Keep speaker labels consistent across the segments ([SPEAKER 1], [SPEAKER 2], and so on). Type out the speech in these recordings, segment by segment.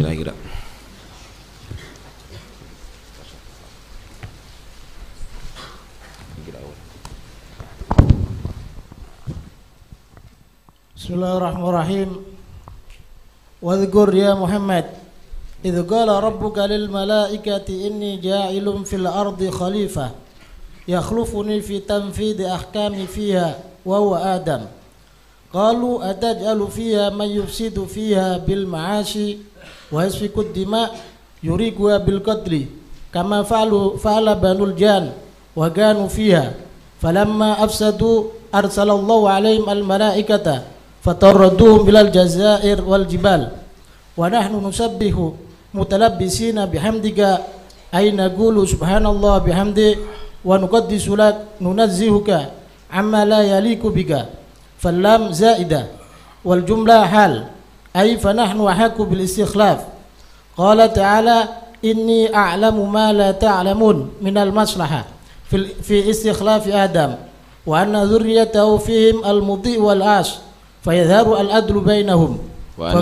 [SPEAKER 1] kira-kira.
[SPEAKER 2] Bismillahirrahmanirrahim. Wadhkur ya Muhammad idh qala rabbuka lil malaikati inni ja'ilun fil ardi khalifah yakhlufuni fi tanfidhi ahkami fiha wa huwa Adam. Qalu ataj'alu fiha man yufsidu fiha bil ma'asi wa yasfiku ad-dima' yuriku bil qatli kama fa'ala banul jan wa kanu fiha falamma afsadu arsalallahu alaihim al malaikata fatarraduhum bilal jazair wal jibal wa nahnu nusabbihu mutalabbisina bihamdika ay naqulu subhanallah bihamdi wa nuqaddisu lak nunazzihuka amma la yaliku bika fallam zaida wal jumlah hal ay fa nahnu ahaqu bil istikhlaf qala ta'ala inni a'lamu ma la ta'lamun minal maslahah fi istikhlaf Adam wa anna dhurriyyatahu fihim al mudhi wal as fayadharu al adlu bainahum
[SPEAKER 1] Wa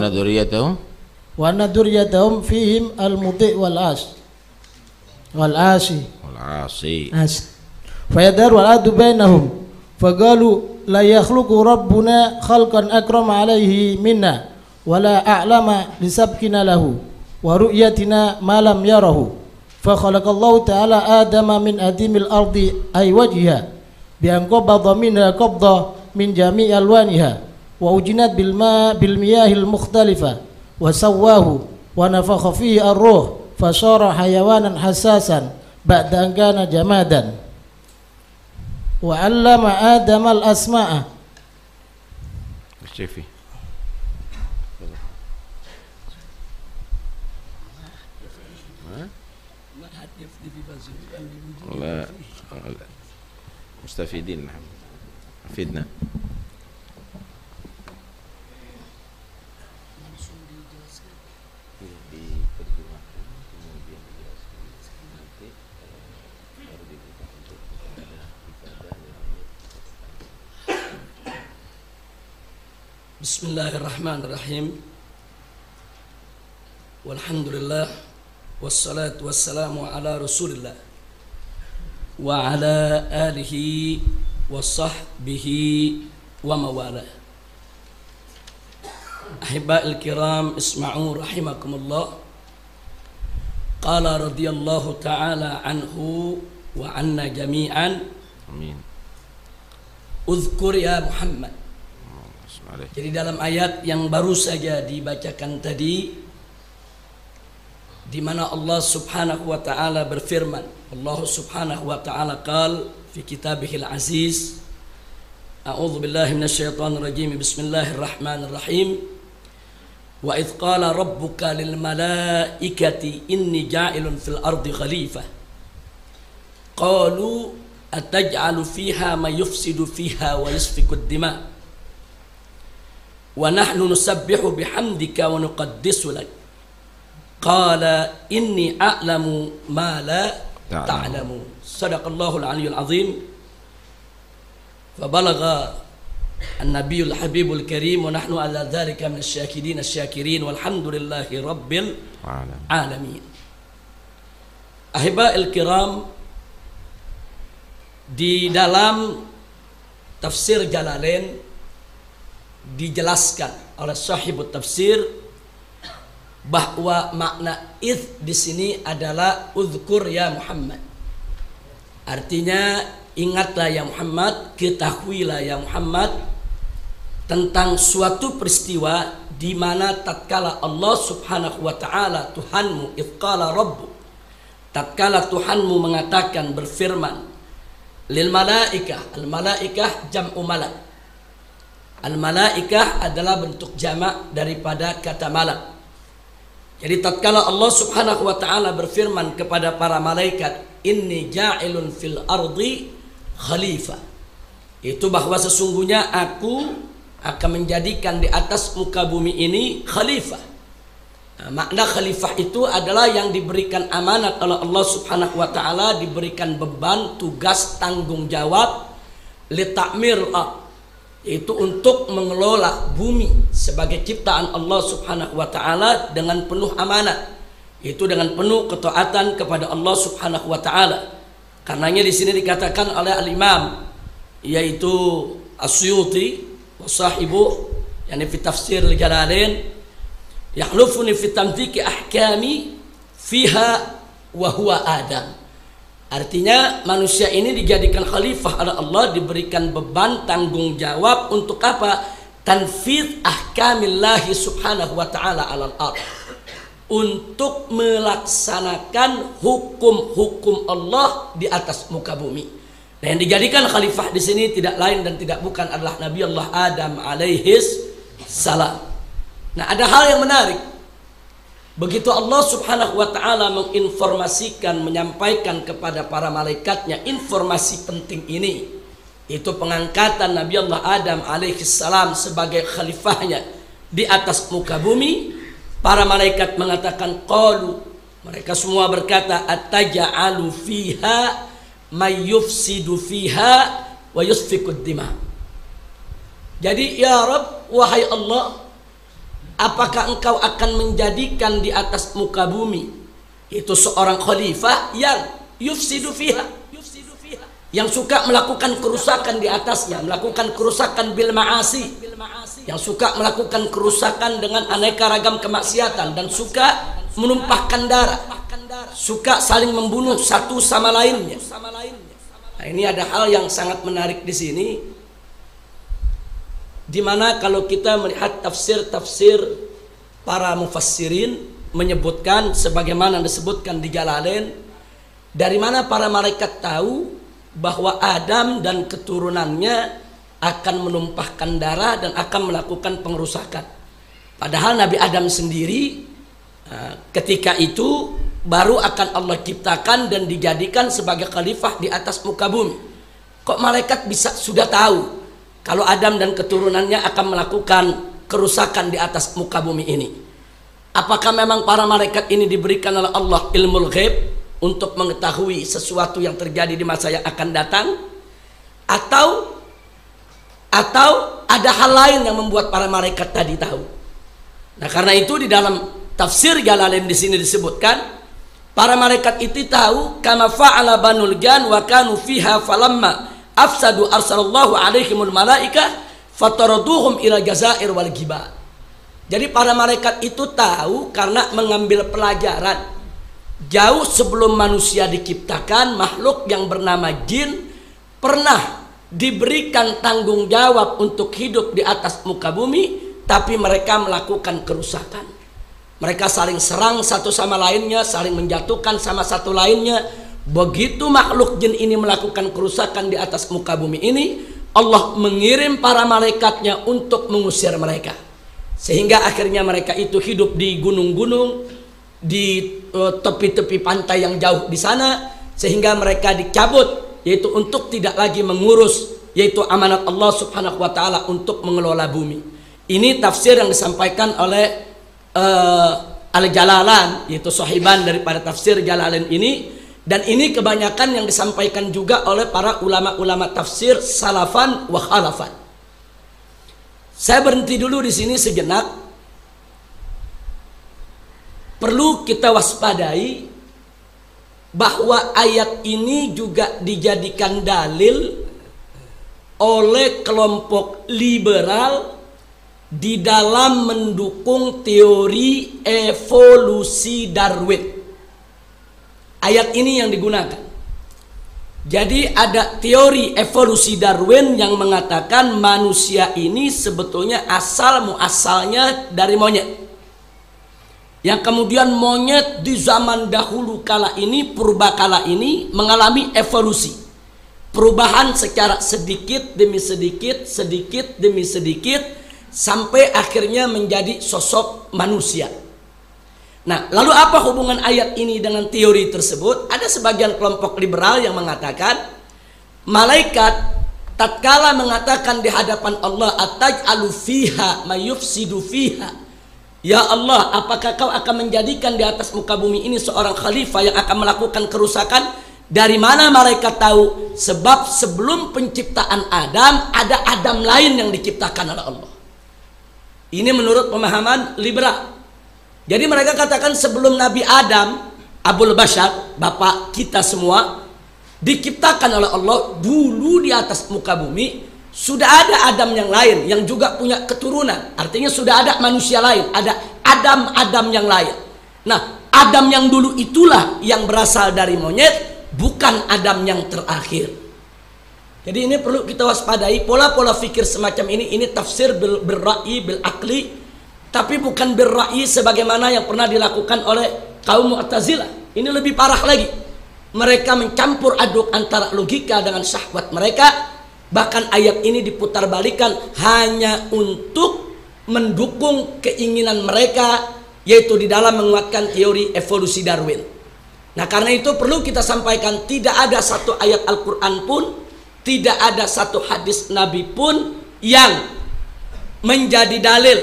[SPEAKER 1] anna
[SPEAKER 2] dzurriyyatahum fihim al mudhi wal as wal asi fayadharu al adlu bainahum faqalu la yakhluqu rabbuna khalqan akrama alayhi minna wala a'lama lisabkina lahu wa ru'yatina ma lam yarahu fa khalaqallahu ta'ala adama min adimil ardi ay wajhiha bi an qabada minha qabda min jami' alwaniha wa ujinat bil miyahil mukhtalifa wa sawwahu wa nafakha fihi ar-ruh fa sara hayawanan hassasan ba'da an kana jamadan wa 'allama adama al-asma'a.
[SPEAKER 1] Syafi. لا مستفيدين فيدنا.
[SPEAKER 3] Bismillahirrahmanirrahim. Walhamdulillah wassalatu wassalamu ala Rasulillah wa ala alihi wa sahbihi wa mawala. Ahiba'il kiram isma'u rahimakumullah. Qala radiyallahu ta'ala anhu wa anna jami'an.
[SPEAKER 1] Amin.
[SPEAKER 3] Udhkur ya Muhammad. Jadi dalam ayat yang baru saja dibacakan tadi, di mana Allah Subhanahu wa taala berfirman, Allah Subhanahu wa taala qal fi kitabihil aziz, a'udzu billahi minasyaitonir rajim, bismillahirrahmanirrahim. Wa idz qala rabbuka lil malaikati inni ja'ilun fil ardi khalifah. Qalu ataj'alu fiha ma yufsidu fiha wa yasfiku ad-dima' wa nahnu nusabbihu bihamdika wa nuqaddisu lak. Qala inni a'lamu ma la ta'lamu. Sadaqallahul aliyyul azim. Fa balagha an-nabiyul habibul karim wa nahnu ala dzalika minasy-syakirina asy-syakirin walhamdulillahi rabbil alamin. Ahiba'il kiram, di dalam tafsir Jalalain dijelaskan oleh sahibut tafsir bahwa makna idh di sini adalah uzkur ya Muhammad. Artinya ingatlah ya Muhammad, ketahuilah ya Muhammad tentang suatu peristiwa di mana tatkala Allah Subhanahu wa taala Tuhanmu, idh qala rabbuk, tatkala Tuhanmu mengatakan, berfirman, lil malaikah, al malaikah jam'u malak. Al-malaikah adalah bentuk jamak daripada kata malak. Jadi tatkala Allah Subhanahu wa taala berfirman kepada para malaikat, inni ja'ilun fil ardi khalifah, itu bahwa sesungguhnya aku akan menjadikan di atas muka bumi ini khalifah. Nah, makna khalifah itu adalah yang diberikan amanat oleh Allah Subhanahu wa taala, diberikan beban, tugas, tanggung jawab li ta'mir yaitu untuk mengelola bumi sebagai ciptaan Allah Subhanahu wa taala dengan penuh amanat, yaitu dengan penuh ketaatan kepada Allah Subhanahu wa taala. Karenanya di sini dikatakan oleh al-Imam yaitu As-Suyuti wa sahibu yani fi tafsir al-Jalalain, yahlufuni fi tamthiki ahkami fiha wa huwa Adam. Artinya manusia ini dijadikan khalifah oleh Allah, diberikan beban tanggung jawab untuk apa? Tanfidz ahkamillahi subhanahu wa ta'ala alal ardh, untuk melaksanakan hukum-hukum Allah di atas muka bumi. Nah, yang dijadikan khalifah di sini tidak lain dan tidak bukan adalah Nabi Allah Adam alaihis salam. Nah, ada hal yang menarik. Begitu Allah Subhanahu wa taala menginformasikan, menyampaikan kepada para malaikatnya informasi penting ini, itu pengangkatan Nabi Allah Adam alaihi salam sebagai khalifahnya di atas muka bumi, para malaikat mengatakan qalu, mereka semua berkata, ataja'alu fiha may yufsidu fiha wa yusfikud dima. Jadi ya Rabb, wahai Allah, apakah engkau akan menjadikan di atas muka bumi itu seorang khalifah yang yufsidu fiha, yang suka melakukan kerusakan di atasnya, melakukan kerusakan bil ma'asi, yang suka melakukan kerusakan dengan aneka ragam kemaksiatan dan suka menumpahkan darah, suka saling membunuh satu sama lainnya. Nah, ini ada hal yang sangat menarik di sini, di mana kalau kita melihat tafsir-tafsir para mufassirin menyebutkan sebagaimana disebutkan di Jalalain, dari mana para malaikat tahu bahwa Adam dan keturunannya akan menumpahkan darah dan akan melakukan pengerusakan. Padahal Nabi Adam sendiri ketika itu baru akan Allah ciptakan dan dijadikan sebagai khalifah di atas muka bumi. Kok malaikat bisa sudah tahu kalau Adam dan keturunannya akan melakukan kerusakan di atas muka bumi ini? Apakah memang para malaikat ini diberikan oleh Allah ilmul ghaib untuk mengetahui sesuatu yang terjadi di masa yang akan datang? Atau ada hal lain yang membuat para malaikat tadi tahu? Nah, karena itu di dalam tafsir Jalalain di sini disebutkan para malaikat itu tahu kama fa'ala banul jan wa kanu fiha falamma afsadu arsalallahu alaihimul malaika fataraduhum ila jazair wal gibal. Jadi para malaikat itu tahu karena mengambil pelajaran jauh sebelum manusia diciptakan, makhluk yang bernama jin pernah diberikan tanggung jawab untuk hidup di atas muka bumi, tapi mereka melakukan kerusakan. Mereka saling serang satu sama lainnya, saling menjatuhkan sama satu lainnya. Begitu makhluk jin ini melakukan kerusakan di atas muka bumi ini, Allah mengirim para malaikatnya untuk mengusir mereka, sehingga akhirnya mereka itu hidup di gunung-gunung, di tepi-tepi pantai yang jauh di sana, sehingga mereka dicabut, yaitu untuk tidak lagi mengurus, yaitu amanat Allah Subhanahu wa taala untuk mengelola bumi. Ini tafsir yang disampaikan oleh Al-Jalalan, yaitu sahiban daripada tafsir Jalalain ini. Dan ini kebanyakan yang disampaikan juga oleh para ulama-ulama tafsir salafan wa khalafan. Saya berhenti dulu di sini sejenak. Perlu kita waspadai bahwa ayat ini juga dijadikan dalil oleh kelompok liberal di dalam mendukung teori evolusi Darwin. Ayat ini yang digunakan. Jadi ada teori evolusi Darwin yang mengatakan manusia ini sebetulnya muasalnya dari monyet, yang kemudian monyet di zaman dahulu kala ini, purbakala ini, mengalami evolusi, perubahan secara sedikit demi sedikit, sedikit demi sedikit, sampai akhirnya menjadi sosok manusia. Nah, lalu apa hubungan ayat ini dengan teori tersebut? Ada sebagian kelompok liberal yang mengatakan malaikat tatkala mengatakan di hadapan Allah, ataj'alu fiha may yufsidu fiha, ya Allah, apakah kau akan menjadikan di atas muka bumi ini seorang khalifah yang akan melakukan kerusakan? Dari mana malaikat tahu? Sebab sebelum penciptaan Adam, ada Adam lain yang diciptakan oleh Allah. Ini menurut pemahaman liberal. Jadi mereka katakan sebelum Nabi Adam, Abul Bashar, bapak kita semua, diciptakan oleh Allah, dulu di atas muka bumi sudah ada Adam yang lain yang juga punya keturunan. Artinya sudah ada manusia lain, ada Adam-Adam yang lain. Nah, Adam yang dulu itulah yang berasal dari monyet, bukan Adam yang terakhir. Jadi ini perlu kita waspadai pola-pola fikir semacam ini. Ini tafsir bil-ra'yi, bil-akli, tapi bukan bil-ra'yi sebagaimana yang pernah dilakukan oleh kaum Mu'tazilah. Ini lebih parah lagi. Mereka mencampur aduk antara logika dengan syahwat mereka. Bahkan ayat ini diputarbalikan hanya untuk mendukung keinginan mereka, yaitu di dalam menguatkan teori evolusi Darwin. Nah, karena itu perlu kita sampaikan, tidak ada satu ayat Al-Quran pun, tidak ada satu hadis Nabi pun yang menjadi dalil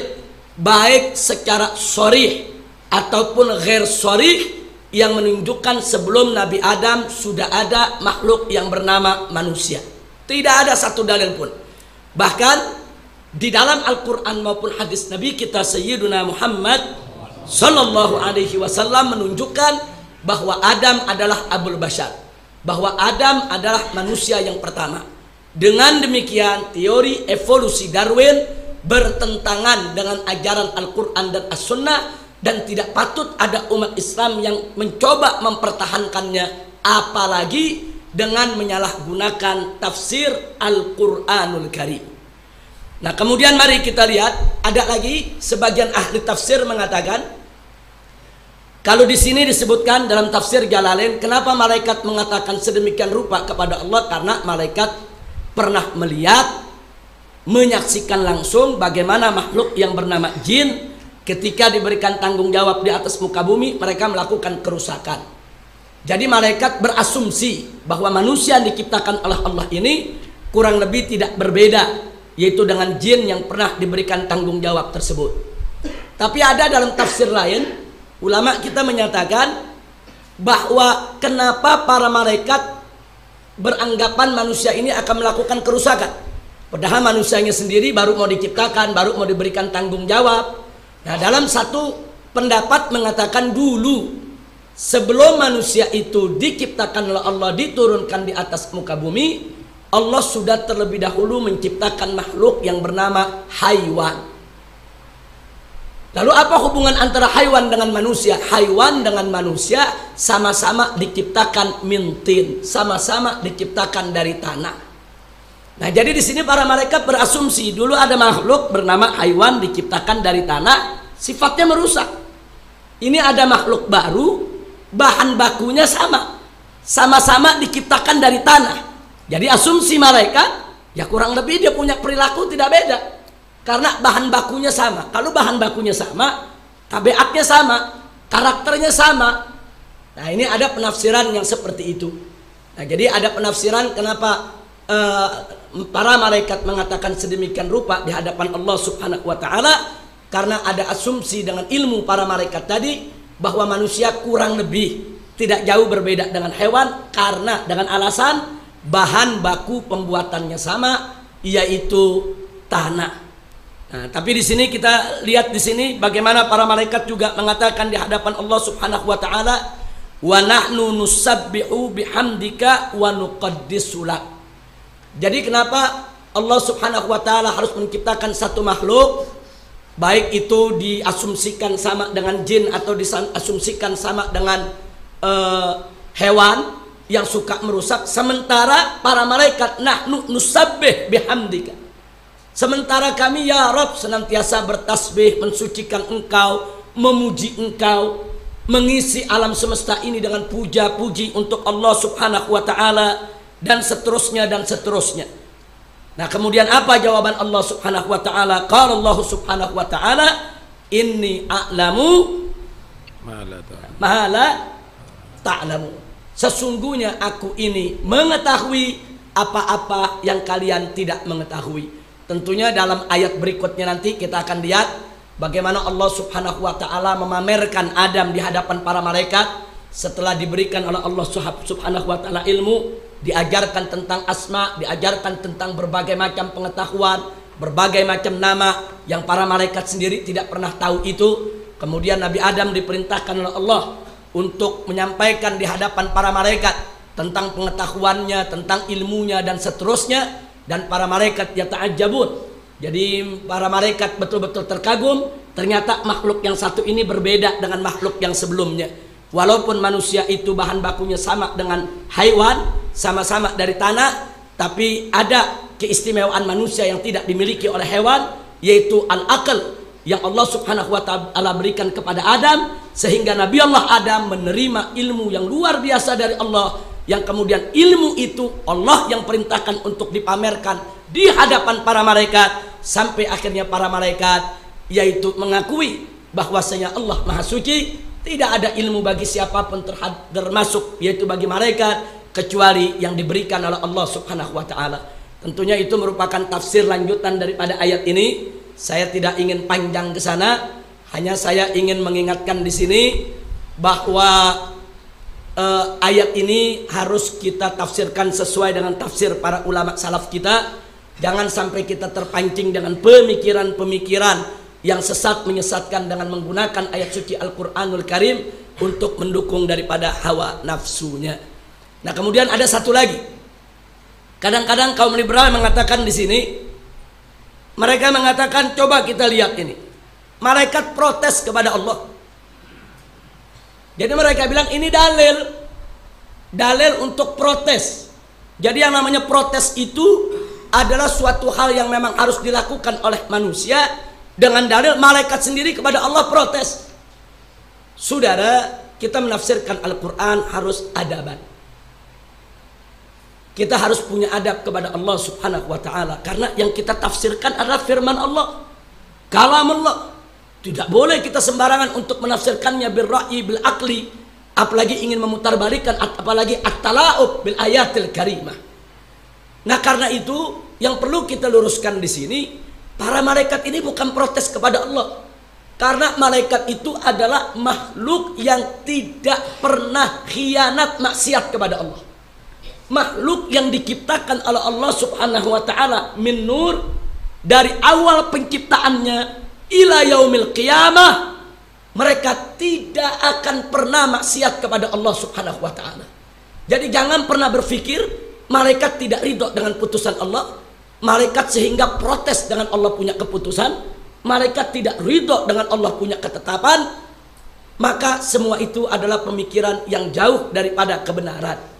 [SPEAKER 3] baik secara sharih ataupun ghair sharih yang menunjukkan sebelum Nabi Adam sudah ada makhluk yang bernama manusia. Tidak ada satu dalil pun. Bahkan di dalam Al-Quran maupun hadis Nabi kita Sayyiduna Muhammad Sallallahu Alaihi Wasallam menunjukkan bahwa Adam adalah Abul Bashar, bahwa Adam adalah manusia yang pertama. Dengan demikian teori evolusi Darwin bertentangan dengan ajaran Al-Quran dan As-Sunnah, dan tidak patut ada umat Islam yang mencoba mempertahankannya, apalagi dengan menyalahgunakan tafsir Al-Quranul Karim. Nah, kemudian mari kita lihat, ada lagi sebagian ahli tafsir mengatakan, kalau di sini disebutkan dalam tafsir Jalalain, kenapa malaikat mengatakan sedemikian rupa kepada Allah? Karena malaikat pernah melihat, menyaksikan langsung bagaimana makhluk yang bernama jin ketika diberikan tanggung jawab di atas muka bumi, mereka melakukan kerusakan. Jadi malaikat berasumsi bahwa manusia yang diciptakan oleh Allah ini kurang lebih tidak berbeda, yaitu dengan jin yang pernah diberikan tanggung jawab tersebut. Tapi ada dalam tafsir lain, ulama kita menyatakan bahwa kenapa para malaikat beranggapan manusia ini akan melakukan kerusakan, padahal manusianya sendiri baru mau diciptakan, baru mau diberikan tanggung jawab. Nah, dalam satu pendapat mengatakan dulu sebelum manusia itu diciptakan oleh Allah, diturunkan di atas muka bumi, Allah sudah terlebih dahulu menciptakan makhluk yang bernama haiwan. Lalu apa hubungan antara haiwan dengan manusia? Haiwan dengan manusia sama-sama diciptakan min tin, sama-sama diciptakan dari tanah. Nah, jadi di sini para malaikat berasumsi dulu ada makhluk bernama haiwan diciptakan dari tanah, sifatnya merusak. Ini ada makhluk baru, bahan bakunya sama-sama diciptakan dari tanah. Jadi asumsi malaikat, ya kurang lebih dia punya perilaku tidak beda, karena bahan bakunya sama. Kalau bahan bakunya sama, tabiatnya sama, karakternya sama. Nah, ini ada penafsiran yang seperti itu. Nah, jadi ada penafsiran kenapa para malaikat mengatakan sedemikian rupa di hadapan Allah Subhanahu wa Ta'ala, karena ada asumsi dengan ilmu para malaikat tadi bahwa manusia kurang lebih tidak jauh berbeda dengan hewan, karena dengan alasan bahan baku pembuatannya sama, yaitu tanah. Nah, tapi di sini kita lihat di sini bagaimana para malaikat juga mengatakan di hadapan Allah Subhanahu wa Ta'ala, wa nahnu nusabbihu bihamdika wa nuqaddisu lak. Jadi kenapa Allah Subhanahu wa Ta'ala harus menciptakan satu makhluk, baik itu diasumsikan sama dengan jin atau diasumsikan sama dengan hewan yang suka merusak, sementara para malaikat nahnu nusabbih bihamdika, sementara kami ya Rabb senantiasa bertasbih mensucikan engkau, memuji engkau, mengisi alam semesta ini dengan puja-puji untuk Allah Subhanahu wa Ta'ala, dan seterusnya dan seterusnya. Nah, kemudian apa jawaban Allah Subhanahu wa Ta'ala? Qala Allah Subhanahu wa Ta'ala, inni a'lamu ma la ta'lamu. Sesungguhnya aku ini mengetahui apa-apa yang kalian tidak mengetahui. Tentunya dalam ayat berikutnya nanti kita akan lihat bagaimana Allah Subhanahu wa Ta'ala memamerkan Adam di hadapan para malaikat setelah diberikan oleh Allah Subhanahu wa taala ilmu, diajarkan tentang asma, diajarkan tentang berbagai macam pengetahuan, berbagai macam nama yang para malaikat sendiri tidak pernah tahu itu. Kemudian Nabi Adam diperintahkan oleh Allah untuk menyampaikan di hadapan para malaikat tentang pengetahuannya, tentang ilmunya dan seterusnya, dan para malaikat yata'ajjabun. Jadi para malaikat betul-betul terkagum, ternyata makhluk yang satu ini berbeda dengan makhluk yang sebelumnya. Walaupun manusia itu bahan bakunya sama dengan haiwan, sama-sama dari tanah, tapi ada keistimewaan manusia yang tidak dimiliki oleh hewan, yaitu al-aql yang Allah Subhanahu wa taala berikan kepada Adam, sehingga Nabi Allah Adam menerima ilmu yang luar biasa dari Allah, yang kemudian ilmu itu Allah yang perintahkan untuk dipamerkan di hadapan para malaikat, sampai akhirnya para malaikat yaitu mengakui bahwasanya Allah Maha Suci, tidak ada ilmu bagi siapapun termasuk yaitu bagi malaikat kecuali yang diberikan oleh Allah Subhanahu wa taala. Tentunya itu merupakan tafsir lanjutan daripada ayat ini. Saya tidak ingin panjang ke sana, hanya saya ingin mengingatkan di sini bahwa ayat ini harus kita tafsirkan sesuai dengan tafsir para ulama salaf kita. Jangan sampai kita terpancing dengan pemikiran-pemikiran yang sesat menyesatkan dengan menggunakan ayat suci Al-Quranul Karim untuk mendukung daripada hawa nafsunya. Nah, kemudian ada satu lagi. Kadang-kadang kaum liberal mengatakan di sini, mereka mengatakan, coba kita lihat ini, malaikat protes kepada Allah. Jadi mereka bilang ini dalil untuk protes. Jadi yang namanya protes itu adalah suatu hal yang memang harus dilakukan oleh manusia dengan dalil malaikat sendiri kepada Allah protes. Saudara, kita menafsirkan Al-Quran harus adaban. Kita harus punya adab kepada Allah Subhanahu wa taala, karena yang kita tafsirkan adalah firman Allah, kalam Allah. Tidak boleh kita sembarangan untuk menafsirkannya bil ra'yi bil aqli, apalagi ingin memutarbalikan, apalagi at-tala'ub bil ayatil karimah. Nah, karena itu yang perlu kita luruskan di sini, para malaikat ini bukan protes kepada Allah, karena malaikat itu adalah makhluk yang tidak pernah khianat maksiat kepada Allah. Makhluk yang diciptakan oleh Allah Subhanahu wa taala min nur, dari awal penciptaannya ila yaumil qiyamah, mereka tidak akan pernah maksiat kepada Allah Subhanahu wa taala. Jadi jangan pernah berpikir malaikat tidak ridho dengan putusan Allah, malaikat sehingga protes dengan Allah punya keputusan, malaikat tidak ridho dengan Allah punya ketetapan, maka semua itu adalah pemikiran yang jauh daripada kebenaran.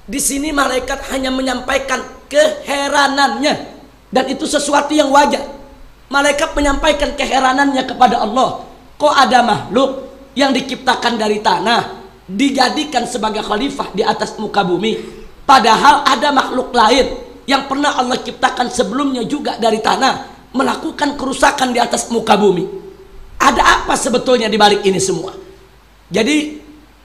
[SPEAKER 3] Di sini malaikat hanya menyampaikan keheranannya, dan itu sesuatu yang wajar. Malaikat menyampaikan keheranannya kepada Allah. Kok ada makhluk yang diciptakan dari tanah dijadikan sebagai khalifah di atas muka bumi, padahal ada makhluk lain yang pernah Allah ciptakan sebelumnya juga dari tanah melakukan kerusakan di atas muka bumi. Ada apa sebetulnya di balik ini semua? Jadi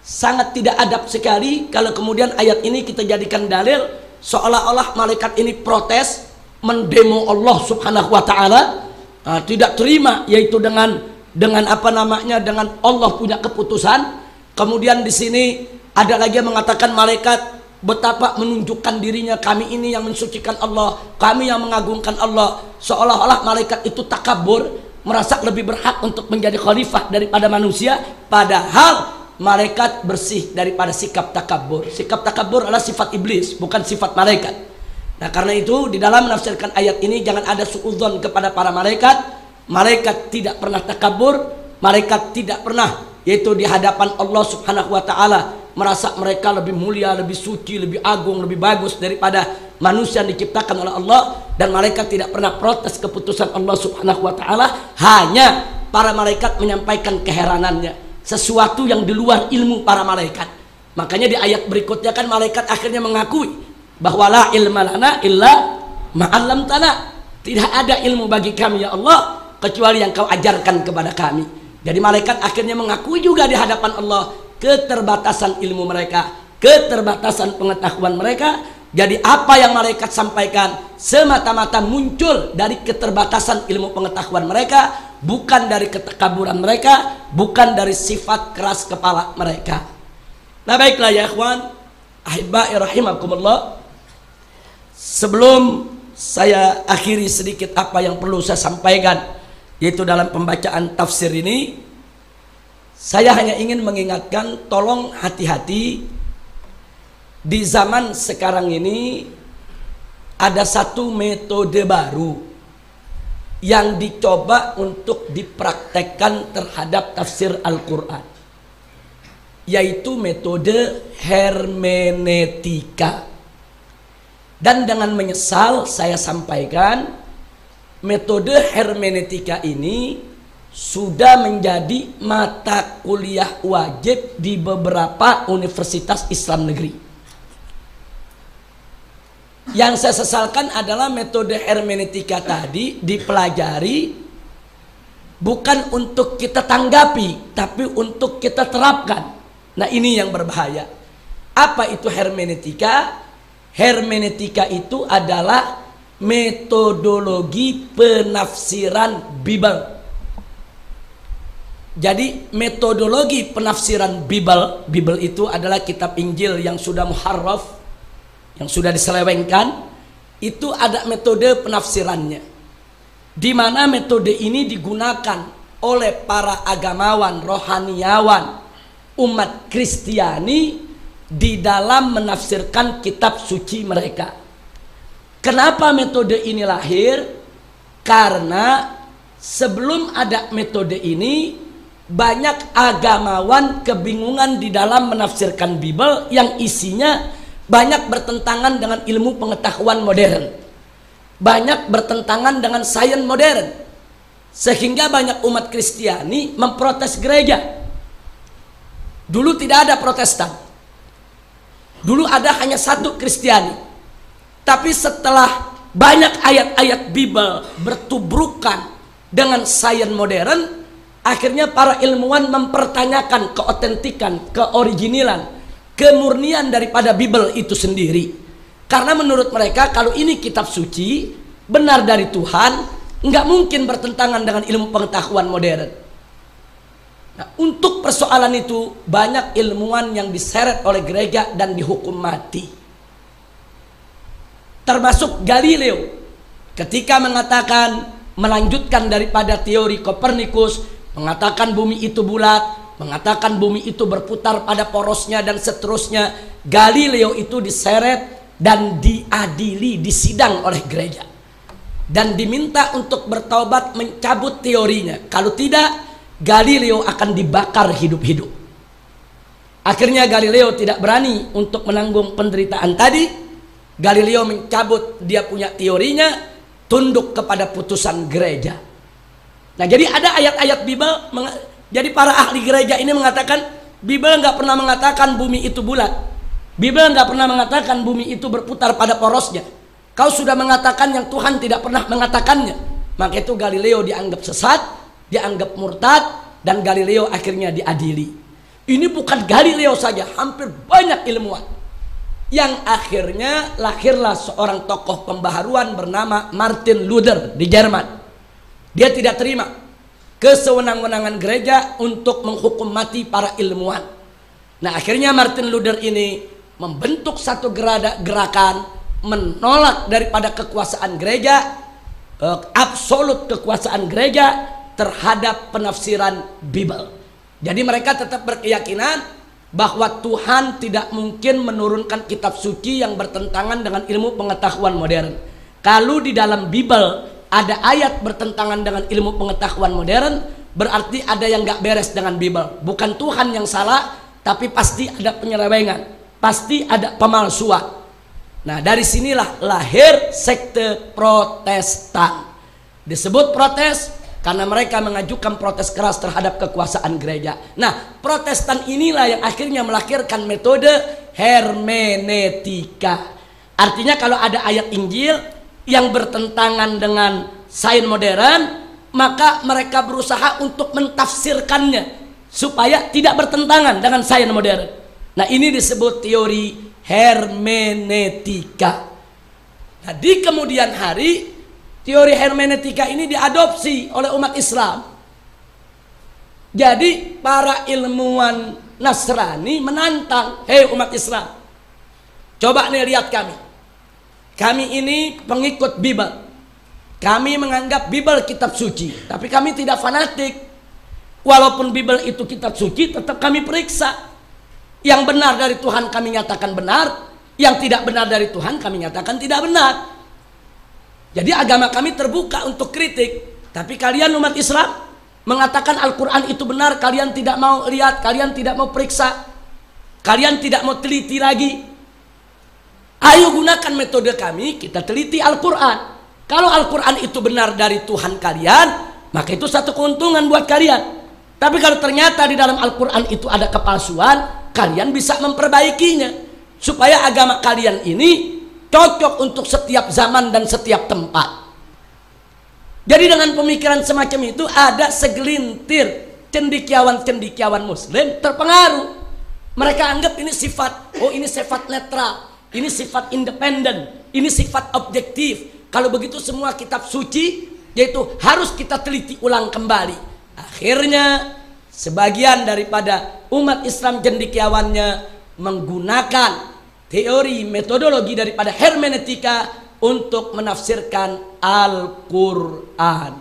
[SPEAKER 3] sangat tidak adab sekali kalau kemudian ayat ini kita jadikan dalil seolah-olah malaikat ini protes, mendemo Allah Subhanahu wa taala, tidak terima yaitu dengan apa namanya, dengan Allah punya keputusan. Kemudian di sini ada lagi yang mengatakan malaikat betapa menunjukkan dirinya, kami ini yang mensucikan Allah, kami yang mengagungkan Allah, seolah-olah malaikat itu takabur, merasa lebih berhak untuk menjadi khalifah daripada manusia, padahal malaikat bersih daripada sikap takabur. Sikap takabur adalah sifat iblis, bukan sifat malaikat. Nah, karena itu di dalam menafsirkan ayat ini jangan ada suudzon kepada para malaikat. Malaikat tidak pernah takabur, malaikat tidak pernah yaitu di hadapan Allah Subhanahu wa taala merasa mereka lebih mulia, lebih suci, lebih agung, lebih bagus daripada manusia yang diciptakan oleh Allah. Dan malaikat tidak pernah protes keputusan Allah Subhanahu wa taala, hanya para malaikat menyampaikan keheranannya, sesuatu yang di luar ilmu para malaikat. Makanya di ayat berikutnya kan malaikat akhirnya mengakui bahwa la ilma lana illa ma'allamtana, tidak ada ilmu bagi kami ya Allah kecuali yang kau ajarkan kepada kami. Jadi malaikat akhirnya mengakui juga di hadapan Allah keterbatasan ilmu mereka, keterbatasan pengetahuan mereka. Jadi apa yang malaikat sampaikan semata-mata muncul dari keterbatasan ilmu pengetahuan mereka, bukan dari ketakaburan mereka, bukan dari sifat keras kepala mereka. Nah baiklah ya ikhwan, ahibba'i rahimakumullah. Sebelum saya akhiri sedikit apa yang perlu saya sampaikan, yaitu dalam pembacaan tafsir ini, saya hanya ingin mengingatkan, tolong hati-hati. Di zaman sekarang ini ada satu metode baru yang dicoba untuk dipraktekkan terhadap tafsir Al-Quran, yaitu metode hermeneutika. Dan dengan menyesal saya sampaikan, metode hermeneutika ini sudah menjadi mata kuliah wajib di beberapa universitas Islam negeri. Yang saya sesalkan adalah metode hermeneutika tadi dipelajari bukan untuk kita tanggapi, tapi untuk kita terapkan. Nah ini yang berbahaya. Apa itu hermeneutika? Hermeneutika itu adalah metodologi penafsiran Bible. Jadi metodologi penafsiran Bible itu adalah kitab Injil yang sudah muharraf, yang sudah diselewengkan. Itu ada metode penafsirannya, di mana metode ini digunakan oleh para agamawan, rohaniawan, umat Kristiani di dalam menafsirkan kitab suci mereka. Kenapa metode ini lahir? Karena sebelum ada metode ini, banyak agamawan kebingungan di dalam menafsirkan Bible yang isinya banyak bertentangan dengan ilmu pengetahuan modern, banyak bertentangan dengan sains modern, sehingga banyak umat Kristiani memprotes gereja. Dulu tidak ada Protestan, dulu ada hanya satu Kristiani. Tapi setelah banyak ayat-ayat Bible bertubrukan dengan sains modern, akhirnya para ilmuwan mempertanyakan keotentikan, keoriginalan, kemurnian daripada Bible itu sendiri. Karena menurut mereka kalau ini kitab suci, benar dari Tuhan, nggak mungkin bertentangan dengan ilmu pengetahuan modern. Nah, untuk persoalan itu banyak ilmuwan yang diseret oleh gereja dan dihukum mati. Termasuk Galileo ketika mengatakan, melanjutkan daripada teori Kopernikus, mengatakan bumi itu bulat, mengatakan bumi itu berputar pada porosnya dan seterusnya. Galileo itu diseret dan diadili, disidang oleh gereja dan diminta untuk bertaubat, mencabut teorinya. Kalau tidak, Galileo akan dibakar hidup-hidup. Akhirnya Galileo tidak berani untuk menanggung penderitaan tadi. Galileo mencabut dia punya teorinya, tunduk kepada putusan gereja. Nah, jadi ada ayat-ayat Bible. Jadi para ahli gereja ini mengatakan Bible nggak pernah mengatakan bumi itu bulat. Bible nggak pernah mengatakan bumi itu berputar pada porosnya. Kau sudah mengatakan yang Tuhan tidak pernah mengatakannya. Maka itu Galileo dianggap sesat, dianggap murtad, dan Galileo akhirnya diadili. Ini bukan Galileo saja, hampir banyak ilmuwan. Yang akhirnya lahirlah seorang tokoh pembaharuan bernama Martin Luther di Jerman. Dia tidak terima kesewenang-wenangan gereja untuk menghukum mati para ilmuwan. Nah, akhirnya Martin Luther ini membentuk satu gerakan menolak daripada kekuasaan gereja, absolut kekuasaan gereja terhadap penafsiran Bible. Jadi mereka tetap berkeyakinan bahwa Tuhan tidak mungkin menurunkan kitab suci yang bertentangan dengan ilmu pengetahuan modern. Kalau di dalam Bible ada ayat bertentangan dengan ilmu pengetahuan modern, berarti ada yang gak beres dengan Bible. Bukan Tuhan yang salah, tapi pasti ada penyelewengan, pasti ada pemalsuan. Nah, dari sinilah lahir sekte Protestan. Disebut protes karena mereka mengajukan protes keras terhadap kekuasaan gereja. Nah, Protestan inilah yang akhirnya melahirkan metode hermeneutika. Artinya kalau ada ayat Injil yang bertentangan dengan sains modern, maka mereka berusaha untuk mentafsirkannya supaya tidak bertentangan dengan sains modern. Nah, ini disebut teori hermeneutika. Nah, di kemudian hari teori hermeneutika ini diadopsi oleh umat Islam. Jadi para ilmuwan Nasrani menantang, hei umat Islam, coba nih lihat kami. Kami ini pengikut Bible. Kami menganggap Bible kitab suci, tapi kami tidak fanatik. Walaupun Bible itu kitab suci, tetap kami periksa. Yang benar dari Tuhan kami nyatakan benar, yang tidak benar dari Tuhan kami nyatakan tidak benar. Jadi agama kami terbuka untuk kritik. Tapi kalian umat Islam mengatakan Al-Quran itu benar, kalian tidak mau lihat, kalian tidak mau periksa, kalian tidak mau teliti lagi. Ayo gunakan metode kami, kita teliti Al-Quran. Kalau Al-Quran itu benar dari Tuhan kalian, maka itu satu keuntungan buat kalian. Tapi kalau ternyata di dalam Al-Quran itu ada kepalsuan, kalian bisa memperbaikinya supaya agama kalian ini cocok untuk setiap zaman dan setiap tempat. Jadi dengan pemikiran semacam itu ada segelintir cendekiawan-cendekiawan Muslim terpengaruh. Mereka anggap ini sifat, oh ini sifat netral, ini sifat independen, ini sifat objektif. Kalau begitu semua kitab suci yaitu harus kita teliti ulang kembali. Akhirnya sebagian daripada umat Islam cendekiawannya menggunakan teori metodologi daripada hermeneutika untuk menafsirkan Al-Quran.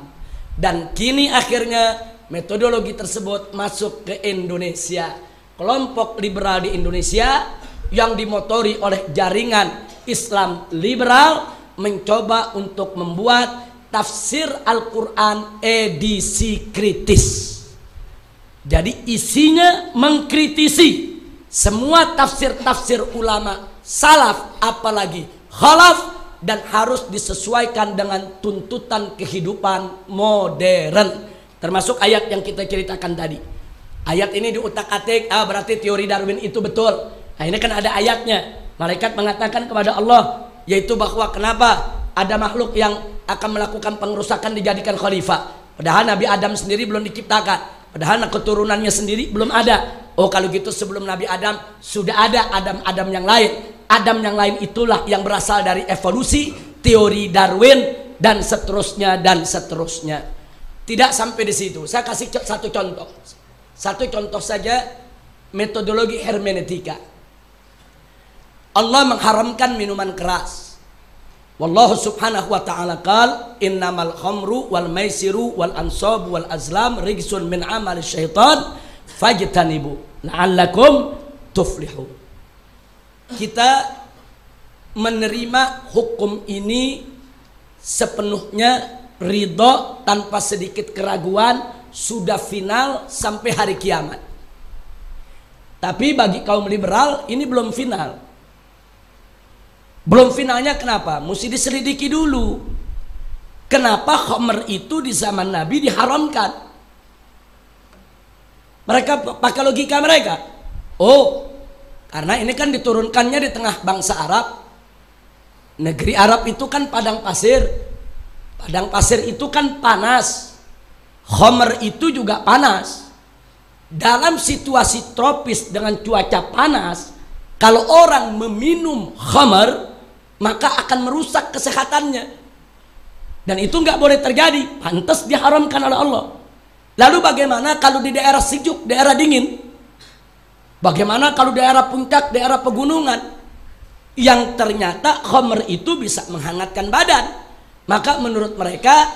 [SPEAKER 3] Dan kini akhirnya metodologi tersebut masuk ke Indonesia. Kelompok liberal di Indonesia yang dimotori oleh jaringan Islam liberal mencoba untuk membuat tafsir Al-Quran edisi kritis. Jadi isinya mengkritisi semua tafsir-tafsir ulama salaf apalagi khalaf, dan harus disesuaikan dengan tuntutan kehidupan modern, termasuk ayat yang kita ceritakan tadi. Ayat ini diutak-atik, berarti teori Darwin itu betul. Nah ini kan ada ayatnya. Malaikat mengatakan kepada Allah, yaitu bahwa kenapa ada makhluk yang akan melakukan pengerusakan dijadikan khalifah, padahal Nabi Adam sendiri belum diciptakan, padahal keturunannya sendiri belum ada. Oh kalau gitu sebelum Nabi Adam sudah ada Adam yang lain. Adam yang lain itulah yang berasal dari evolusi, teori Darwin, dan seterusnya dan seterusnya. Tidak sampai di situ. Saya kasih satu contoh. Satu contoh saja metodologi hermeneutika. Allah mengharamkan minuman keras. Wallahu subhanahu wa ta'ala qala innamal khamru wal maisiru wal ansab wal azlam rijsun min amali syaitan fajtanibu la'allakum tuflihun. Kita menerima hukum ini sepenuhnya ridho tanpa sedikit keraguan, sudah final sampai hari kiamat. Tapi bagi kaum liberal ini belum final. Belum finalnya kenapa? Mesti diselidiki dulu. Kenapa khamr itu di zaman Nabi diharamkan? Mereka pakai logika mereka. Oh, karena ini kan diturunkannya di tengah bangsa Arab. Negeri Arab itu kan padang pasir. Padang pasir itu kan panas. Khamr itu juga panas. Dalam situasi tropis dengan cuaca panas, kalau orang meminum khamr, maka akan merusak kesehatannya. Dan itu nggak boleh terjadi. Pantas diharamkan oleh Allah. Lalu bagaimana kalau di daerah sejuk, daerah dingin? Bagaimana kalau daerah puncak, daerah pegunungan yang ternyata khamr itu bisa menghangatkan badan? Maka menurut mereka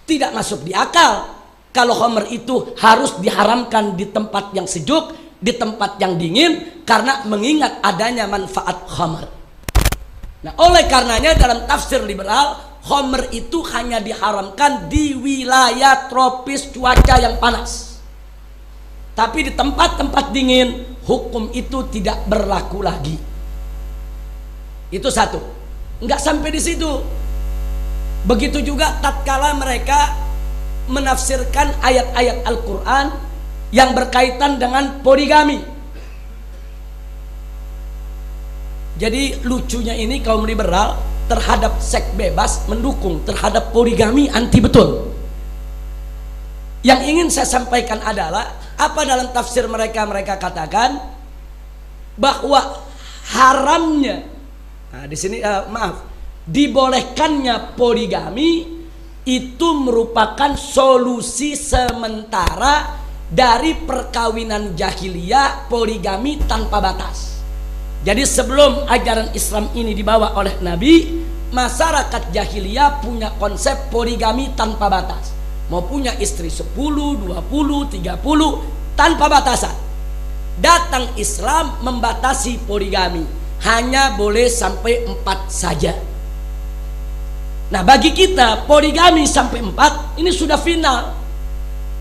[SPEAKER 3] tidak masuk di akal kalau khamr itu harus diharamkan di tempat yang sejuk, di tempat yang dingin, karena mengingat adanya manfaat khamr. Nah, oleh karenanya dalam tafsir liberal, khamr itu hanya diharamkan di wilayah tropis cuaca yang panas. Tapi di tempat-tempat dingin, hukum itu tidak berlaku lagi. Itu satu. Enggak sampai di situ. Begitu juga tatkala mereka menafsirkan ayat-ayat Al-Quran yang berkaitan dengan poligami. Jadi lucunya ini kaum liberal terhadap seks bebas mendukung, terhadap poligami anti betul. Yang ingin saya sampaikan adalah apa dalam tafsir mereka katakan bahwa haramnya, nah di sini dibolehkannya poligami itu merupakan solusi sementara dari perkawinan jahiliyah poligami tanpa batas. Jadi sebelum ajaran Islam ini dibawa oleh Nabi, masyarakat jahiliyah punya konsep poligami tanpa batas. Mau punya istri 10, 20, 30 tanpa batasan. Datang Islam membatasi poligami, hanya boleh sampai 4 saja. Nah, bagi kita poligami sampai 4 ini sudah final.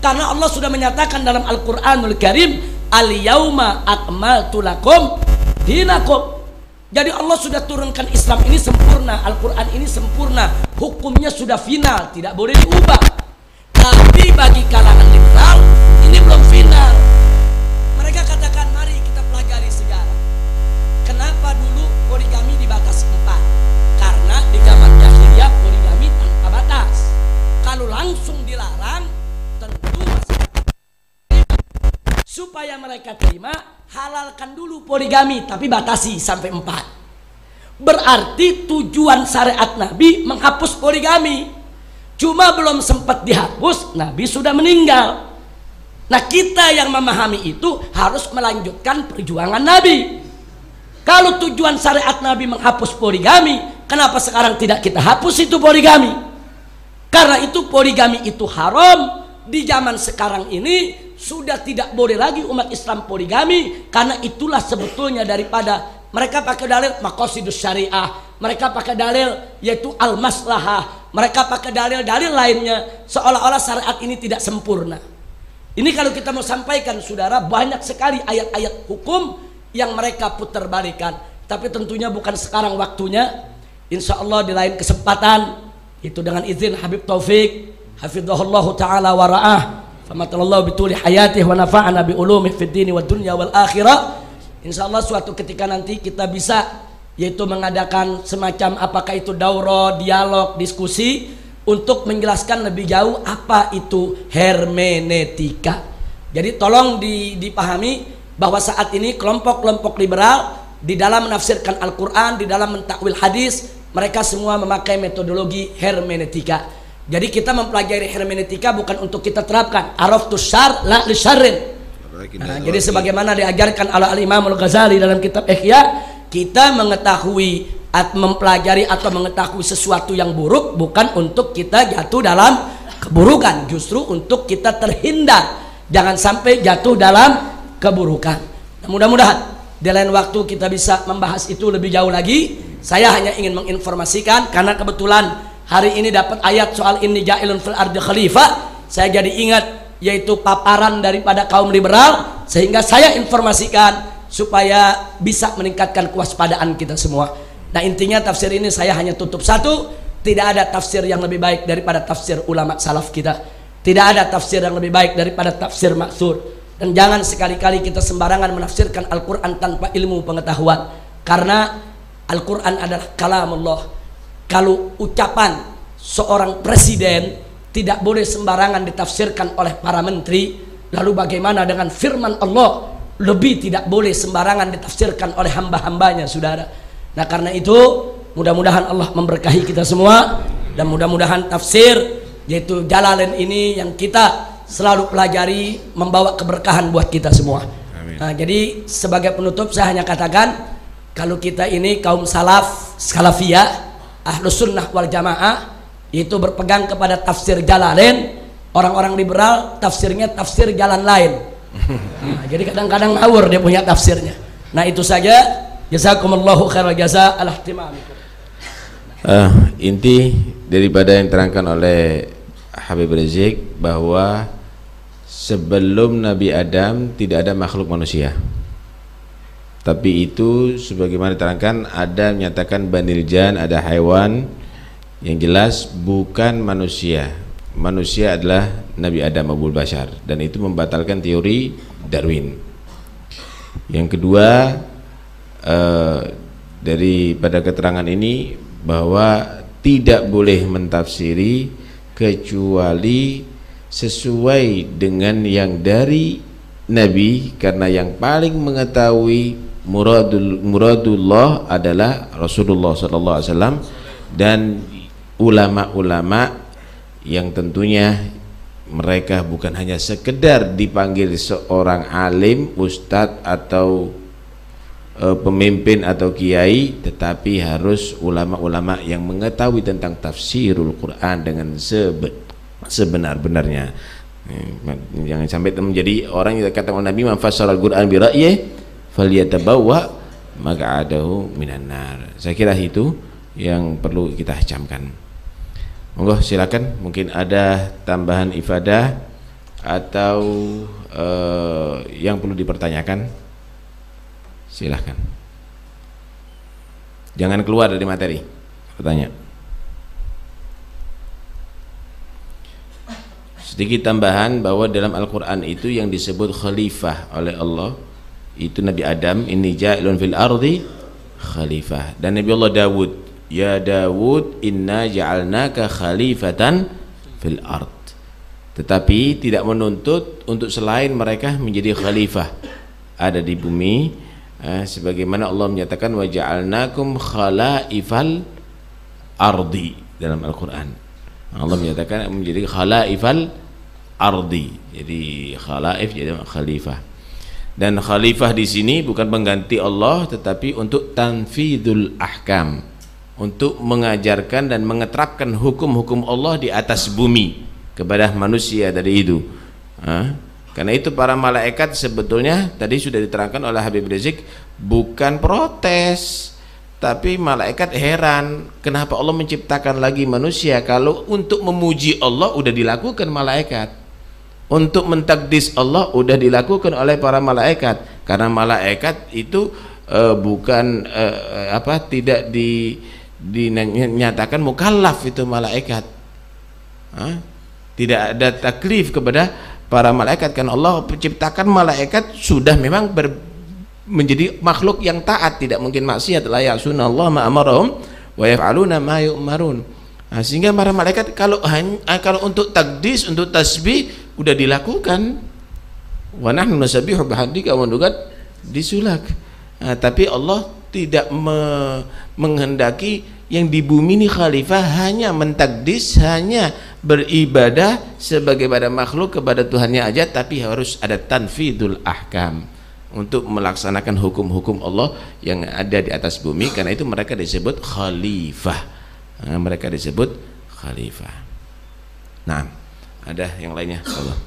[SPEAKER 3] Karena Allah sudah menyatakan dalam Al-Qur'anul Karim, al-yauma akmaltu lakum dinakum. Jadi Allah sudah turunkan Islam ini sempurna, Al-Quran ini sempurna, hukumnya sudah final, tidak boleh diubah. Tapi bagi kalangan liberal ini belum final. Mereka katakan, mari kita pelajari sejarah. Kenapa dulu poligami dibatasi 4? Karena di zaman jahiliyah poligami tanpa batas. Kalau langsung dilarang, tentu masyarakat supaya mereka terima, halalkan dulu poligami tapi batasi sampai 4. Berarti tujuan syariat Nabi menghapus poligami, cuma belum sempat dihapus, Nabi sudah meninggal. Nah, kita yang memahami itu harus melanjutkan perjuangan Nabi. Kalau tujuan syariat Nabi menghapus poligami, kenapa sekarang tidak kita hapus itu poligami? Karena itu poligami itu haram. Di zaman sekarang ini sudah tidak boleh lagi umat Islam poligami, karena itulah sebetulnya daripada mereka pakai dalil maqasidus syariah, mereka pakai dalil yaitu al-maslahah, mereka pakai dalil-dalil lainnya, seolah-olah syariat ini tidak sempurna. Ini kalau kita mau sampaikan, saudara, banyak sekali ayat-ayat hukum yang mereka putar-balikan. Tapi tentunya bukan sekarang waktunya. Insya Allah di lain kesempatan, itu dengan izin Habib Taufik hafizahullahu ta'ala wa ra'ah, famatallahu bituli hayatih wa nafa'ana bi ulumih fid dini wad dunya wal akhirah. Insya Allah suatu ketika nanti kita bisa yaitu mengadakan semacam apakah itu daurah, dialog, diskusi untuk menjelaskan lebih jauh apa itu hermeneutika. Jadi tolong dipahami bahwa saat ini kelompok-kelompok liberal di dalam menafsirkan Al-Quran, di dalam mentakwil hadis, mereka semua memakai metodologi hermeneutika. Jadi kita mempelajari hermeneutika bukan untuk kita terapkan araftus syar la li syarrin. Nah, jadi sebagaimana diajarkan oleh Al-Imam Al-Ghazali dalam kitab Ihya, kita mengetahui mempelajari atau mengetahui sesuatu yang buruk bukan untuk kita jatuh dalam keburukan, justru untuk kita terhindar jangan sampai jatuh dalam keburukan. Nah, mudah-mudahan di lain waktu kita bisa membahas itu lebih jauh lagi. Saya hanya ingin menginformasikan karena kebetulan hari ini dapat ayat soal inni ja'ilun fil ardi khalifah, saya jadi ingat yaitu paparan daripada kaum liberal, sehingga saya informasikan supaya bisa meningkatkan kewaspadaan kita semua. Nah, intinya tafsir ini saya hanya tutup satu, tidak ada tafsir yang lebih baik daripada tafsir ulama salaf kita, tidak ada tafsir yang lebih baik daripada tafsir maksur. Dan jangan sekali-kali kita sembarangan menafsirkan Al-Quran tanpa ilmu pengetahuan, karena Al-Quran adalah kalamullah. Kalau ucapan seorang presiden tidak boleh sembarangan ditafsirkan oleh para menteri, lalu bagaimana dengan firman Allah? Lebih tidak boleh sembarangan ditafsirkan oleh hamba-hambanya, saudara. Nah, karena itu mudah-mudahan Allah memberkahi kita semua, dan mudah-mudahan tafsir yaitu Jalalain ini yang kita selalu pelajari membawa keberkahan buat kita semua. Amin. Nah, jadi sebagai penutup saya hanya katakan, kalau kita ini kaum salafiyah, ahlus sunnah wal jamaah, itu berpegang kepada tafsir Jalalain. Orang-orang liberal tafsirnya tafsir jalan lain. Nah, jadi kadang-kadang ngawur dia punya tafsirnya. Nah, itu saja. Jazakumullahu khairal jaza ala ihtimamikum.
[SPEAKER 1] Inti daripada yang terangkan oleh Habib Rizik bahwa sebelum Nabi Adam tidak ada makhluk manusia. Tapi itu sebagaimana diterangkan, ada menyatakan banil jan, ada hewan, yang jelas bukan manusia. Manusia adalah Nabi Adam Abul Bashar, dan itu membatalkan teori Darwin. Yang kedua, daripada keterangan ini bahwa tidak boleh mentafsiri kecuali sesuai dengan yang dari Nabi, karena yang paling mengetahui muradullah adalah Rasulullah SAW dan ulama-ulama yang tentunya mereka bukan hanya sekedar dipanggil seorang alim, ustadz atau pemimpin atau kiai, tetapi harus ulama-ulama yang mengetahui tentang tafsirul Quran dengan sebenar-benarnya. Jangan sampai menjadi orang yang kata Nabi, "Man fassara al-Quran bi ra'yihi falyatabawwa maq'adahu minan nar." Saya kira itu yang perlu kita camkan. Monggo silakan, mungkin ada tambahan ifadah atau yang perlu dipertanyakan. Silahkan, jangan keluar dari materi. Bertanya. Sedikit tambahan bahwa dalam Al-Quran itu yang disebut khalifah oleh Allah itu Nabi Adam, inni ja'ilun fil ardi khalifah, dan Nabi Allah Dawud, ya Dawud inna ja'alnaka khalifatan fil ard. Tetapi tidak menuntut untuk selain mereka menjadi khalifah ada di bumi. Sebagaimana Allah menyatakan wa ja'alnakum khalaifal ardi dalam Al-Quran. Allah menyatakan menjadi khalaifal ardi, jadi khalaif jadi khalifah. Dan khalifah di sini bukan mengganti Allah, tetapi untuk tanfidul ahkam, untuk mengajarkan dan mengeterapkan hukum-hukum Allah di atas bumi kepada manusia dari itu. Karena itu para malaikat sebetulnya tadi sudah diterangkan oleh Habib Rizik bukan protes, tapi malaikat heran kenapa Allah menciptakan lagi manusia kalau untuk memuji Allah udah dilakukan malaikat, untuk mentakdis Allah udah dilakukan oleh para malaikat. Karena malaikat itu bukan tidak dinyatakan mukallaf, itu malaikat tidak ada taklif kepada para malaikat, kan Allah menciptakan malaikat sudah memang menjadi makhluk yang taat, tidak mungkin maksiat, la ya'sunallah ma amarahum wa yaf'aluna ma yu'marun. Sehingga para malaikat kalau untuk takdis, untuk tasbih udah dilakukan, wa nahnu nusabbihu bihamdika wa nuqad disulak. Tapi Allah tidak menghendaki yang di bumi ini khalifah hanya mentakdis, hanya beribadah sebagaimana makhluk kepada Tuhannya aja, tapi harus ada tanfidul ahkam untuk melaksanakan hukum-hukum Allah yang ada di atas bumi. Karena itu mereka disebut khalifah. Mereka disebut khalifah. Nah, ada yang lainnya? Allah.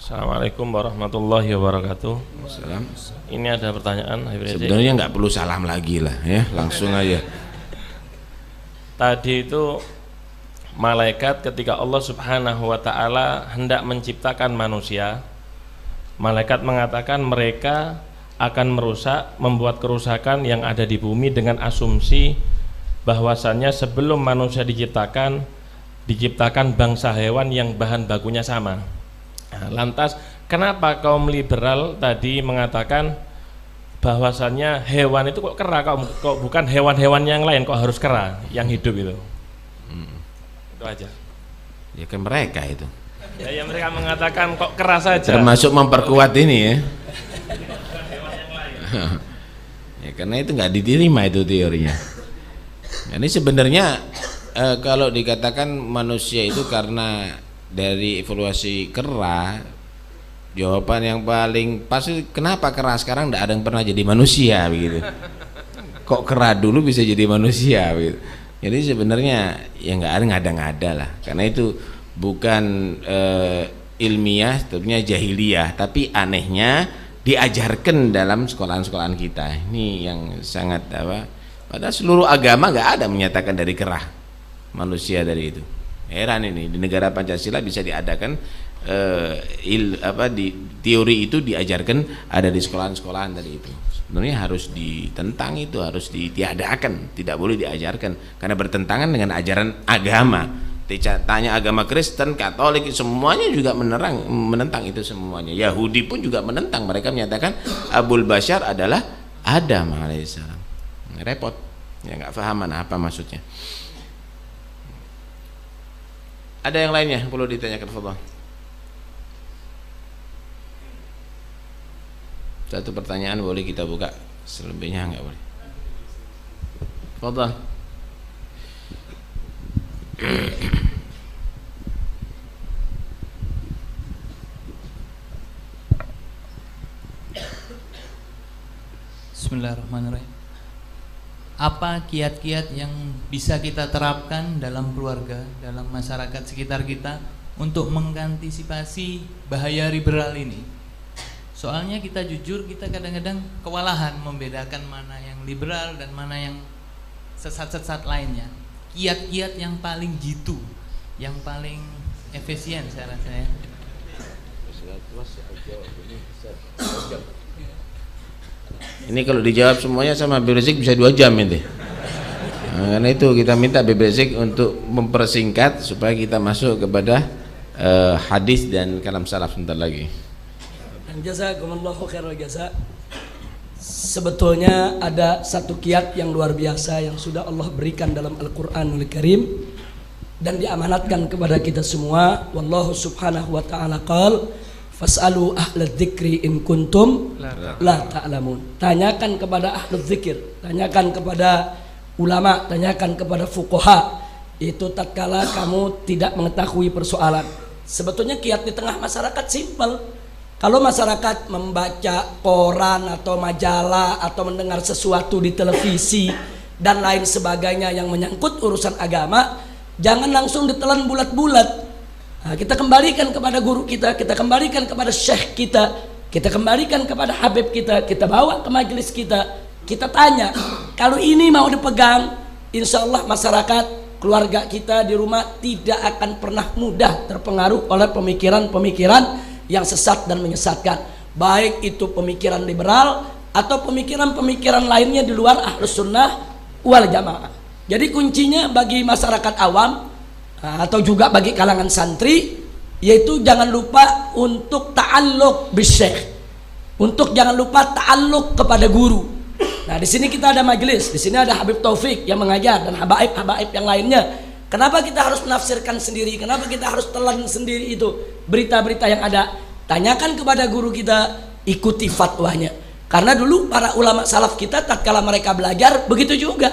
[SPEAKER 4] Assalamualaikum warahmatullahi wabarakatuh.
[SPEAKER 1] Salam.
[SPEAKER 4] Ini ada pertanyaan.
[SPEAKER 1] Sebenarnya nggak perlu salam lagi lah, ya, langsung aja.
[SPEAKER 4] Tadi itu malaikat ketika Allah Subhanahu wa ta'ala hendak menciptakan manusia, malaikat mengatakan mereka akan merusak, membuat kerusakan yang ada di bumi dengan asumsi bahwasannya sebelum manusia diciptakan bangsa hewan yang bahan bakunya sama. Nah, lantas kenapa kaum liberal tadi mengatakan bahwasannya hewan itu kok kera, kok bukan hewan-hewan yang lain kok harus kera yang hidup itu? Itu aja.
[SPEAKER 1] Ya kan mereka itu.
[SPEAKER 4] Ya mereka mengatakan kok kera saja.
[SPEAKER 1] Termasuk memperkuat ini ya. Ya karena itu nggak diterima itu teorinya. Ini sebenarnya kalau dikatakan manusia itu karena dari evaluasi kera, jawaban yang paling pasti kenapa kera sekarang tidak ada yang pernah jadi manusia begitu. Kok kera dulu bisa jadi manusia begitu. Jadi sebenarnya ya nggak ada lah, karena itu bukan ilmiah, tentunya jahiliyah, tapi anehnya diajarkan dalam sekolahan-sekolahan kita. Ini yang sangat padahal seluruh agama nggak ada menyatakan dari kera manusia dari itu. Heran ini, di negara Pancasila bisa diadakan di teori itu diajarkan ada di sekolahan-sekolahan tadi itu. Sebenarnya harus ditentang, itu harus ditiadakan, tidak boleh diajarkan karena bertentangan dengan ajaran agama. Tanya agama Kristen, Katolik, semuanya juga menentang itu semuanya. Yahudi pun juga menentang, mereka menyatakan Abul Bashar adalah Adam alaihissalam. Repot, ya nggak pahaman apa maksudnya. Ada yang lainnya perlu ditanyakan, fadhal. Satu pertanyaan boleh kita buka, selebihnya enggak boleh. Fadhal.
[SPEAKER 5] Bismillahirrahmanirrahim. Apa kiat-kiat yang bisa kita terapkan dalam keluarga, dalam masyarakat sekitar kita untuk mengantisipasi bahaya liberal ini? Soalnya kita jujur, kita kadang-kadang kewalahan membedakan mana yang liberal dan mana yang sesat-sesat lainnya. Kiat-kiat yang paling jitu, yang paling efisien saya rasa ya.
[SPEAKER 1] Ini kalau dijawab semuanya sama Habib Rizik bisa 2 jam ini. Nah, karena itu kita minta Habib Rizik untuk mempersingkat supaya kita masuk kepada hadis dan kalam salaf sebentar lagi.
[SPEAKER 3] Jazakumullahu khairal jaza. Sebetulnya ada satu kiat yang luar biasa yang sudah Allah berikan dalam Al-Qur'anul Karim dan diamanatkan kepada kita semua. Wallahu subhanahu wa ta'ala qala fas'alu ahla dzikri in kuntum la ta'lamun. Tanyakan kepada ahli dzikir, tanyakan kepada ulama, tanyakan kepada fuqaha. Itu tatkala kamu tidak mengetahui persoalan. Sebetulnya kiat di tengah masyarakat simpel. Kalau masyarakat membaca koran atau majalah atau mendengar sesuatu di televisi dan lain sebagainya yang menyangkut urusan agama, jangan langsung ditelan bulat-bulat. Nah, kita kembalikan kepada guru kita kembalikan kepada syekh kita kembalikan kepada habib kita bawa ke majelis kita tanya. Kalau ini mau dipegang, insya Allah masyarakat, keluarga kita di rumah tidak akan pernah mudah terpengaruh oleh pemikiran-pemikiran yang sesat dan menyesatkan, baik itu pemikiran liberal atau pemikiran-pemikiran lainnya di luar Ahlus Sunnah wal Jamaah. Jadi kuncinya bagi masyarakat awam atau juga bagi kalangan santri, yaitu jangan lupa untuk ta'alluq bisyekh, untuk jangan lupa ta'alluq kepada guru. Nah, di sini kita ada majelis, di sini ada Habib Taufik yang mengajar dan habaib-habaib yang lainnya. Kenapa kita harus menafsirkan sendiri? Kenapa kita harus telan sendiri itu berita-berita yang ada? Tanyakan kepada guru kita, ikuti fatwanya. Karena dulu para ulama salaf kita tatkala mereka belajar begitu juga.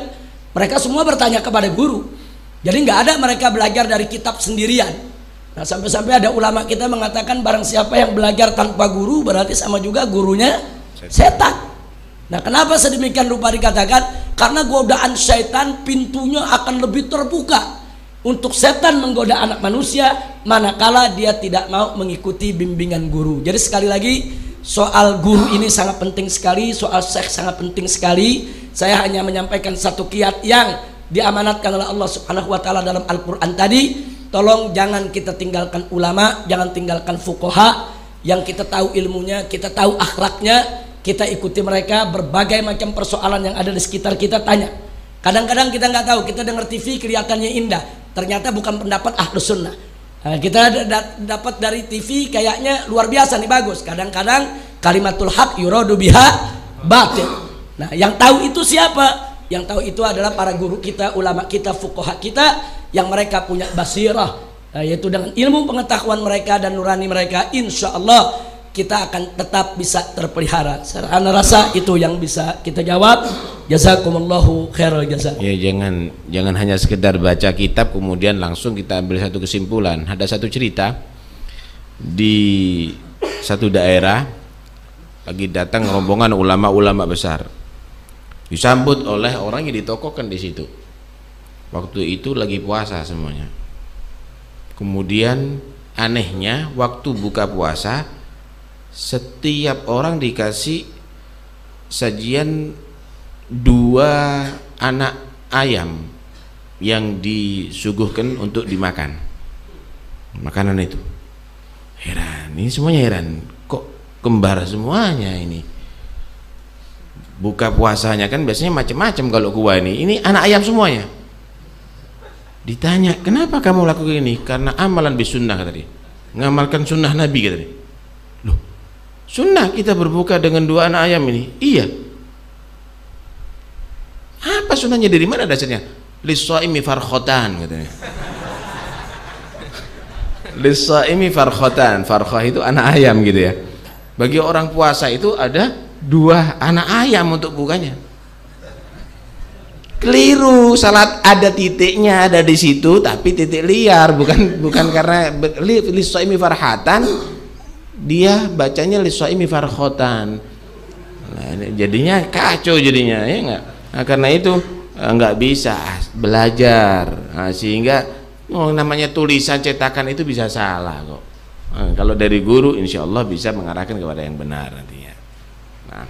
[SPEAKER 3] Mereka semua bertanya kepada guru. Jadi nggak ada mereka belajar dari kitab sendirian. Nah, sampai-sampai ada ulama kita mengatakan barang siapa yang belajar tanpa guru berarti sama juga gurunya setan. Nah, kenapa sedemikian rupa dikatakan? Karena godaan syaitan pintunya akan lebih terbuka untuk setan menggoda anak manusia manakala dia tidak mau mengikuti bimbingan guru. Jadi sekali lagi, soal guru ini sangat penting sekali, soal syekh sangat penting sekali. Saya hanya menyampaikan satu kiat yang diamanatkan oleh Allah Subhanahu wa taala dalam Al-Qur'an tadi. Tolong jangan kita tinggalkan ulama, jangan tinggalkan fuqaha yang kita tahu ilmunya, kita tahu akhlaknya, kita ikuti mereka. Berbagai macam persoalan yang ada di sekitar kita tanya. Kadang-kadang kita nggak tahu, kita dengar TV kelihatannya indah, ternyata bukan pendapat Ahlus Sunnah. Nah, kita dapat dari TV kayaknya luar biasa nih, bagus. Kadang-kadang kalimatul haq yuradu biha batil. Nah, yang tahu itu siapa? Yang tahu itu adalah para guru kita, ulama kita, fuqaha kita yang mereka punya basirah, yaitu dengan ilmu pengetahuan mereka dan nurani mereka, insya Allah kita akan tetap bisa terpelihara. Saya rasa itu yang bisa kita jawab. Jazakumullahu khairal jazaa.
[SPEAKER 1] Ya, jangan hanya sekedar baca kitab kemudian langsung kita ambil satu kesimpulan. Ada satu cerita di satu daerah lagi datang rombongan ulama-ulama besar, disambut oleh orang yang ditokohkan di situ. Waktu itu lagi puasa semuanya. Kemudian anehnya waktu buka puasa setiap orang dikasih sajian 2 anak ayam yang disuguhkan untuk dimakan makanan itu. Heran, ini semuanya heran, kok kembar semuanya ini. Buka puasanya kan biasanya macam-macam kalau gua ini anak ayam semuanya. Ditanya, kenapa kamu lakukan ini? Karena amalan bisunnah, kata dia, ngamalkan sunnah Nabi, kata dia. Loh, sunnah kita berbuka dengan 2 anak ayam ini? Iya. Apa sunnahnya, dari mana dasarnya? Lis-shaimi farkhatan, katanya. Lis-shaimi farkhatan, farkhah itu anak ayam gitu ya. Bagi orang puasa itu ada 2 anak ayam untuk bukanya. Keliru, salat ada titiknya, ada di situ, tapi titik liar, bukan karena lis-shaimi farhatan, dia bacanya lis-shaimi farkhatan. Nah, ini jadinya kacau jadinya, ya enggak? Nah, karena itu enggak bisa belajar. Nah, sehingga namanya tulisan cetakan itu bisa salah kok. Nah, kalau dari guru insya Allah bisa mengarahkan kepada yang benar nantinya. Nah.